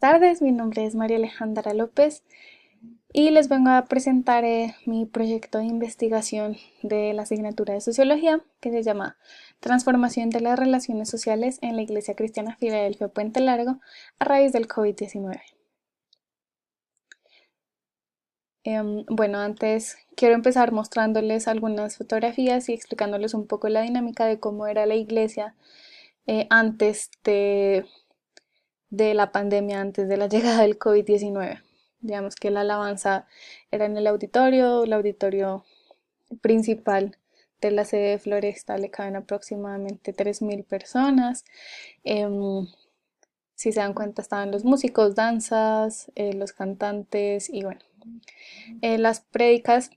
Tardes, mi nombre es María Alejandra López y les vengo a presentar mi proyecto de investigación de la asignatura de Sociología que se llama Transformación de las relaciones sociales en la Iglesia Cristiana Filadelfia Puente Largo a raíz del COVID-19. Bueno, antes quiero empezar mostrándoles algunas fotografías y explicándoles un poco la dinámica de cómo era la iglesia antes de la pandemia, antes de la llegada del COVID-19. Digamos que la alabanza era en el auditorio principal de la sede de Floresta le caben aproximadamente 3.000 personas. Em, si se dan cuenta estaban los músicos, danzas, los cantantes y bueno, las prédicas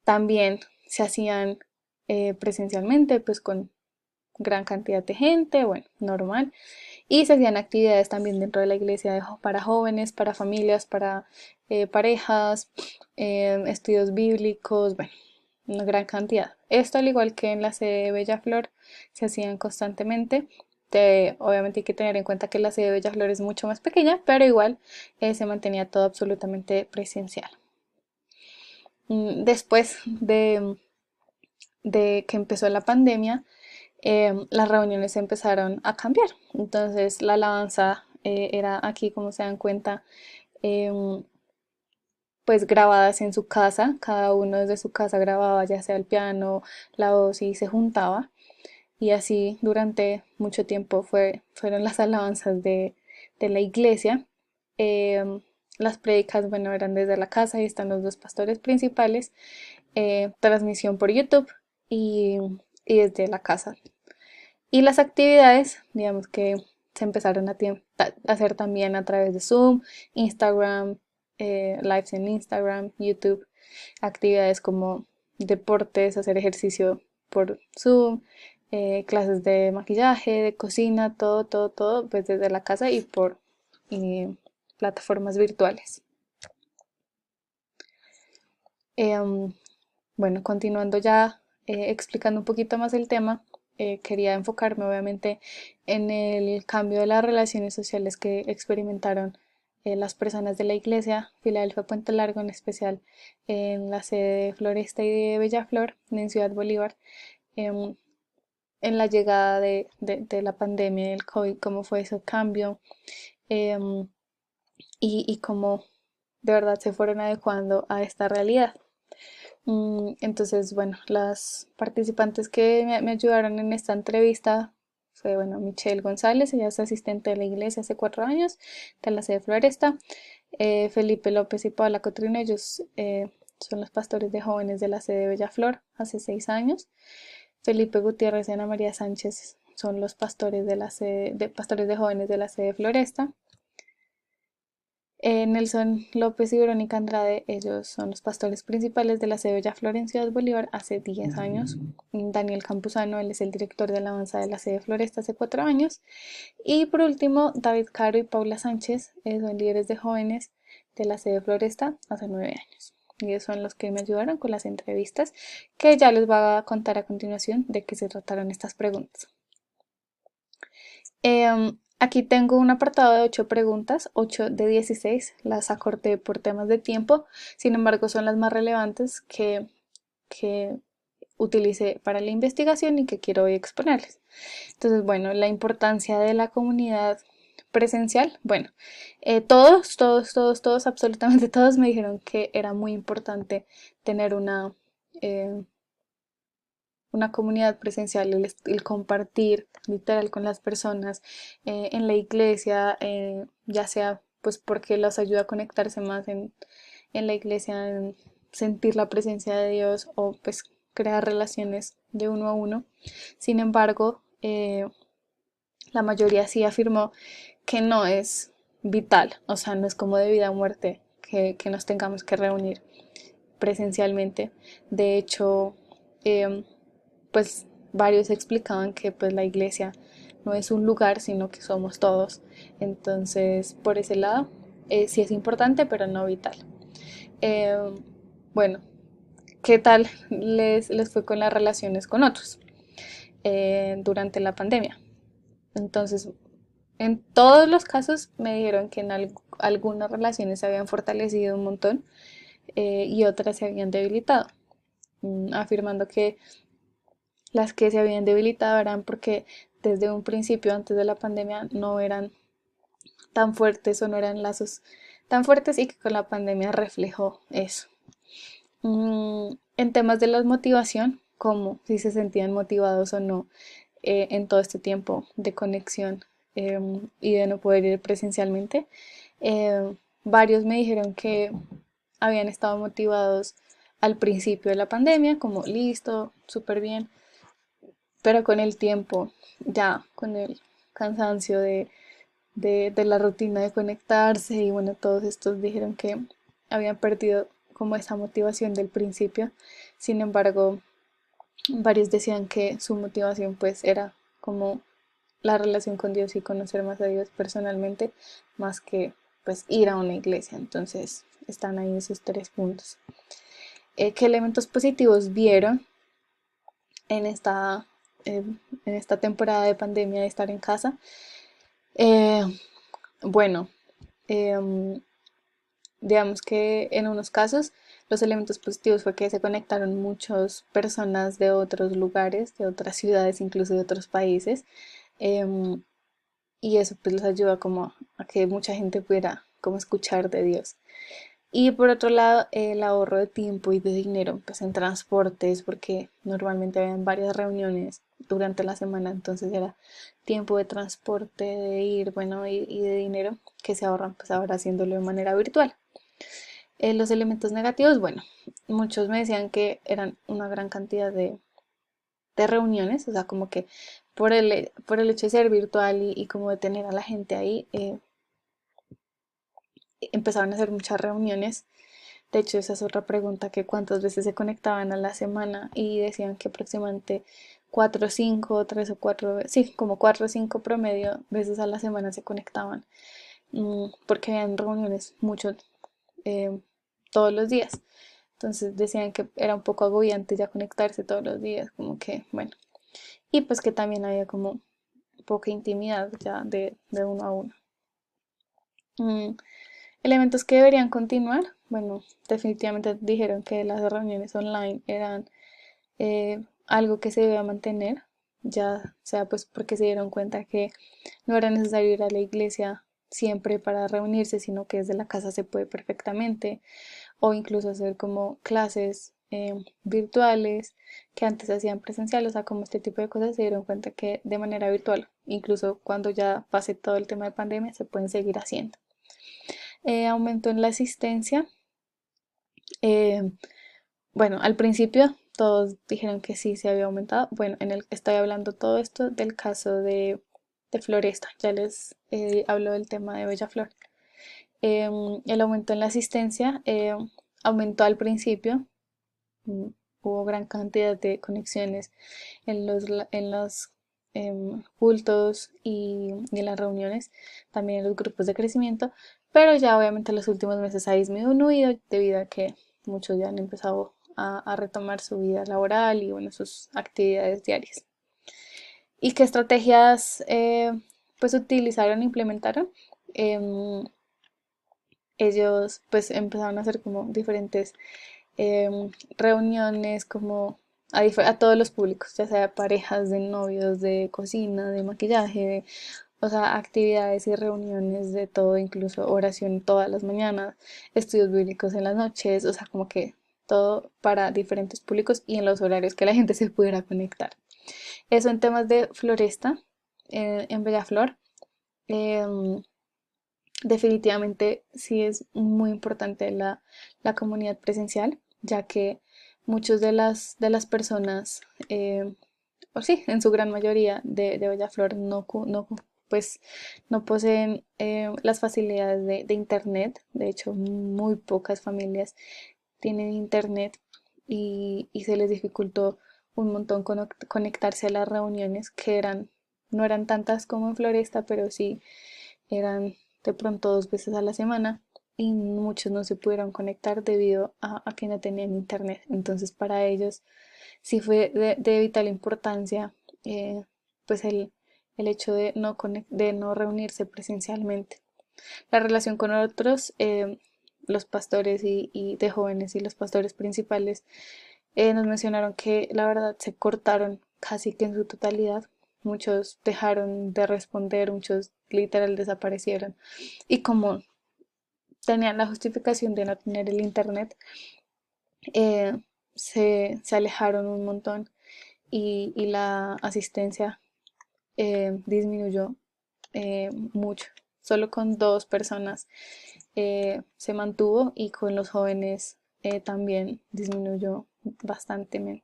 también se hacían presencialmente, pues con gran cantidad de gente, bueno, normal. Y se hacían actividades también dentro de la iglesia para jóvenes, para familias, para parejas, estudios bíblicos, bueno, una gran cantidad. Esto al igual que en la sede de Bellaflor se hacían constantemente. Obviamente hay que tener en cuenta que la sede de Bellaflor es mucho más pequeña, pero igual se mantenía todo absolutamente presencial. Después de que empezó la pandemia, las reuniones empezaron a cambiar. Entonces la alabanza era aquí, como se dan cuenta, em, pues grabadas en su casa, cada uno desde su casa grababa ya sea el piano, la voz y se juntaba. Y así durante mucho tiempo fueron las alabanzas de la iglesia. Em, las prédicas, bueno, eran desde la casa y están los dos pastores principales. Transmisión por YouTube y, y desde la casa. Y las actividades, digamos que se empezaron a hacer también a través de Zoom, Instagram, lives en Instagram, YouTube, actividades como deportes, hacer ejercicio por Zoom, clases de maquillaje, de cocina, todo, pues desde la casa y por eh, plataformas virtuales. Em, bueno, continuando ya explicando un poquito más el tema, quería enfocarme obviamente en el cambio de las relaciones sociales que experimentaron las personas de la iglesia Filadelfia Puente Largo, en especial en la sede de Floresta y de Bellaflor, en Ciudad Bolívar, em, en la llegada de la pandemia del COVID, cómo fue ese cambio em, y cómo de verdad se fueron adecuando a esta realidad. Entonces, bueno, las participantes que me ayudaron en esta entrevista fue, bueno, Michelle González, ella es asistente de la iglesia hace 4 años, de la sede Floresta, Felipe López y Paula Cotrino, ellos son los pastores de jóvenes de la sede Bellaflor hace 6 años, Felipe Gutiérrez y Ana María Sánchez son los pastores de la pastores de jóvenes de la sede Floresta. Nelson López y Verónica Andrade, ellos son los pastores principales de la sede Bellaflor en Ciudad Bolívar hace 10 años. Daniel Campuzano, él es el director de alabanza de la sede Floresta hace 4 años. Y por último, David Caro y Paula Sánchez, son líderes de jóvenes de la sede Floresta hace 9 años. Y ellos son los que me ayudaron con las entrevistas, que ya les voy a contar a continuación de qué se trataron estas preguntas. Aquí tengo un apartado de 8 preguntas, 8 de 16, las acorté por temas de tiempo, sin embargo son las más relevantes que utilicé para la investigación y que quiero hoy exponerles. Entonces, bueno, la importancia de la comunidad presencial, bueno, todos, absolutamente todos me dijeron que era muy importante tener eh, una comunidad presencial, el compartir literal con las personas en la iglesia, ya sea pues porque los ayuda a conectarse más en la iglesia, en sentir la presencia de Dios o pues crear relaciones de uno a uno. Sin embargo, la mayoría sí afirmó que no es vital, o sea, no es como de vida o muerte que nos tengamos que reunir presencialmente. De hecho, eh, pues varios explicaban que pues la iglesia no es un lugar, sino que somos todos. Entonces, por ese lado, sí es importante, pero no vital. Eh, bueno, ¿qué tal les fue con las relaciones con otros durante la pandemia? Entonces, En todos los casos me dijeron que en algunas relaciones se habían fortalecido un montón, y otras se habían debilitado, afirmando que las que se habían debilitado eran porque desde un principio, antes de la pandemia, no eran tan fuertes o no eran lazos tan fuertes, y que con la pandemia reflejó eso. En temas de la motivación, como si se sentían motivados o no, en todo este tiempo de conexión, y de no poder ir presencialmente, eh, varios me dijeron que habían estado motivados al principio de la pandemia, como listo, súper bien, pero con el tiempo, ya con el cansancio de la rutina de conectarse, y bueno, todos estos dijeron que habían perdido como esa motivación del principio. Sin embargo, varios decían que su motivación pues era como la relación con Dios y conocer más a Dios personalmente, más que pues ir a una iglesia. Entonces están ahí esos tres puntos. ¿Qué elementos positivos vieron en esta temporada de pandemia de estar en casa? Eh, bueno, em, digamos que en unos casos los elementos positivos fue que se conectaron muchas personas de otros lugares, de otras ciudades, incluso de otros países, em, y eso pues les ayuda como a que mucha gente pudiera como escuchar de Dios. Y por otro lado, el ahorro de tiempo y de dinero, pues en transportes, porque normalmente habían varias reuniones durante la semana, entonces era tiempo de transporte, de ir, bueno, y de dinero que se ahorran pues ahora haciéndolo de manera virtual. Los elementos negativos, bueno, muchos me decían que eran una gran cantidad de reuniones, o sea, como que por el hecho de ser virtual y como de tener a la gente ahí, empezaron a hacer muchas reuniones. De hecho, esa es otra pregunta, que cuántas veces se conectaban a la semana, y decían que aproximadamente 4 o 5, 3 o 4, sí, como 4 o 5 promedio veces a la semana se conectaban, porque habían reuniones mucho, eh, todos los días. Entonces decían que era un poco agobiante ya conectarse todos los días, como que, bueno, y pues que también había como poca intimidad ya de uno a uno. Mm, Elementos que deberían continuar, bueno, definitivamente dijeron que las reuniones online eran, algo que se debía mantener, ya sea pues porque se dieron cuenta que no era necesario ir a la iglesia siempre para reunirse, sino que desde la casa se puede perfectamente, o incluso hacer como clases, virtuales, que antes se hacían presencial, o sea, como este tipo de cosas se dieron cuenta que de manera virtual, incluso cuando ya pase todo el tema de pandemia, se pueden seguir haciendo. Aumentó en la asistencia. eh, bueno, al principio todos dijeron que sí se había aumentado. Bueno, estoy hablando todo esto del caso de Floresta. Ya les hablo del tema de Bellaflor. El aumento en la asistencia, aumentó al principio. mm, Hubo gran cantidad de conexiones en los cultos y en las reuniones, también en los grupos de crecimiento, pero ya obviamente en los últimos meses ha disminuido debido a que muchos ya han empezado a retomar su vida laboral y bueno, sus actividades diarias. ¿Y qué estrategias pues utilizaron e implementaron? Em, Ellos pues empezaron a hacer como diferentes, reuniones como a todos los públicos, ya sea parejas de novios, de cocina, de maquillaje, o sea, actividades y reuniones de todo, incluso oración todas las mañanas, estudios bíblicos en las noches, o sea, como que todo para diferentes públicos y en los horarios que la gente se pudiera conectar. Eso en temas de floresta, en Bellaflor. em, Definitivamente sí es muy importante la comunidad presencial, ya que muchas de las personas, o sí, en su gran mayoría de Bellaflor pues, no poseen, las facilidades de internet. De hecho, muy pocas familias tienen internet, y se les dificultó un montón conectarse a las reuniones, que no eran tantas como en Floresta, pero sí eran de pronto 2 veces a la semana, y muchos no se pudieron conectar debido a que no tenían internet. Entonces para ellos sí fue de vital importancia, pues el hecho de de no reunirse presencialmente. La relación con otros, los pastores y de jóvenes y los pastores principales nos mencionaron que la verdad se cortaron casi que en su totalidad. Muchos dejaron de responder, muchos literal desaparecieron. Y como tenían la justificación de no tener el internet, eh, se alejaron un montón y la asistencia disminuyó mucho. Solo con dos personas se mantuvo y con los jóvenes también disminuyó bastante.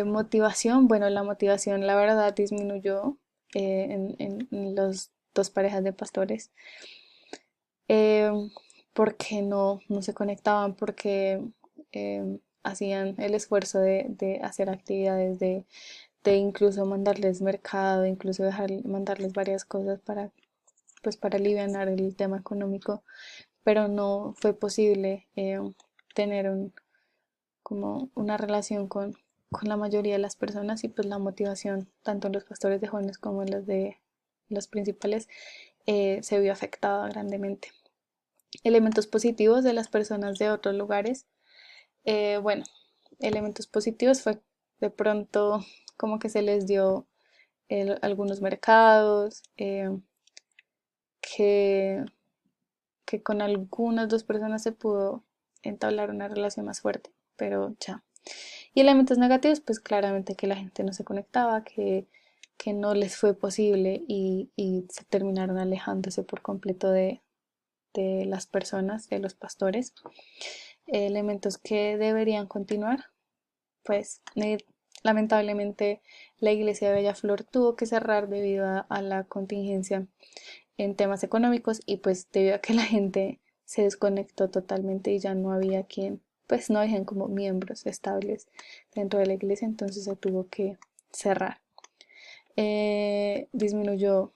Motivación, bueno, la motivación la verdad disminuyó en los dos parejas de pastores eh, porque no se conectaban, porque hacían el esfuerzo de hacer actividades, de incluso mandarles mercado, incluso mandarles varias cosas para, pues, para aliviar el tema económico, pero no fue posible tener como una relación con la mayoría de las personas y pues la motivación, tanto en los pastores de jóvenes como en los de los principales, se vio afectada grandemente. Elementos positivos de las personas de otros lugares. Bueno, elementos positivos fue de pronto como que se les dio algunos mercados, que, que con algunas dos personas se pudo entablar una relación más fuerte, pero ya. Y elementos negativos, pues claramente que la gente no se conectaba, que no les fue posible y se terminaron alejándose por completo de las personas, de los pastores. Elementos que deberían continuar, pues lamentablemente la iglesia de Bellaflor tuvo que cerrar debido a la contingencia en temas económicos y pues debido a que la gente se desconectó totalmente y ya no había quien, pues no habían como miembros estables dentro de la iglesia, entonces se tuvo que cerrar. Disminuyó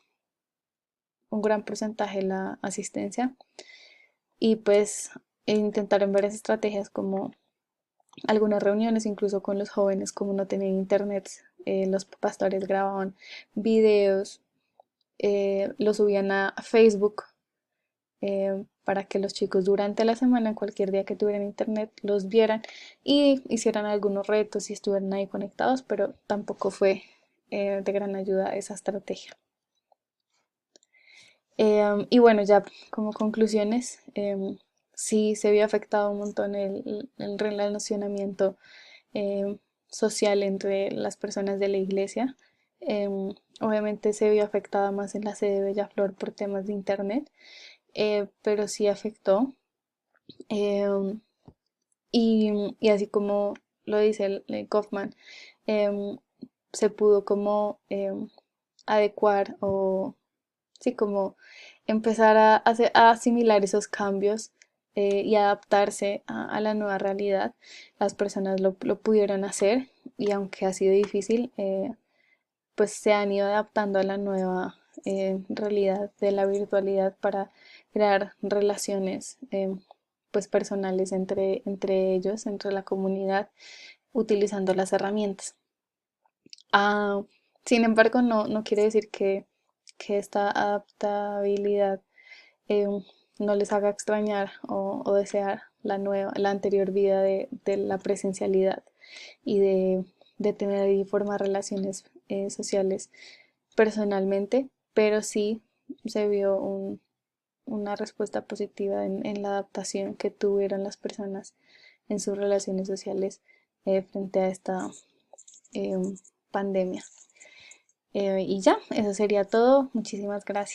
un gran porcentaje la asistencia y pues intentaron varias estrategias como algunas reuniones incluso con los jóvenes, como no tenían internet, los pastores grababan videos, los subían a Facebook para que los chicos durante la semana, en cualquier día que tuvieran internet, los vieran y hicieran algunos retos y estuvieran ahí conectados, pero tampoco fue de gran ayuda esa estrategia. Y bueno, ya como conclusiones, sí se vio afectado un montón el relacionamiento eh, social entre las personas de la iglesia. Obviamente se vio afectada más en la sede de Bellaflor por temas de internet, pero sí afectó. em, y así como lo dice el Kaufman, em, se pudo como adecuar o sí, como empezar a asimilar esos cambios y adaptarse a la nueva realidad. Las personas lo pudieron hacer y aunque ha sido difícil, pues se han ido adaptando a la nueva realidad de la virtualidad para crear relaciones pues personales entre ellos, entre la comunidad, utilizando las herramientas. Ah, sin embargo, no quiere decir que esta adaptabilidad eh, no les haga extrañar o desear la anterior vida de la presencialidad y de tener y formar relaciones sociales personalmente, pero sí se vio una respuesta positiva en la adaptación que tuvieron las personas en sus relaciones sociales frente a esta eh, pandemia. Y ya, eso sería todo. Muchísimas gracias.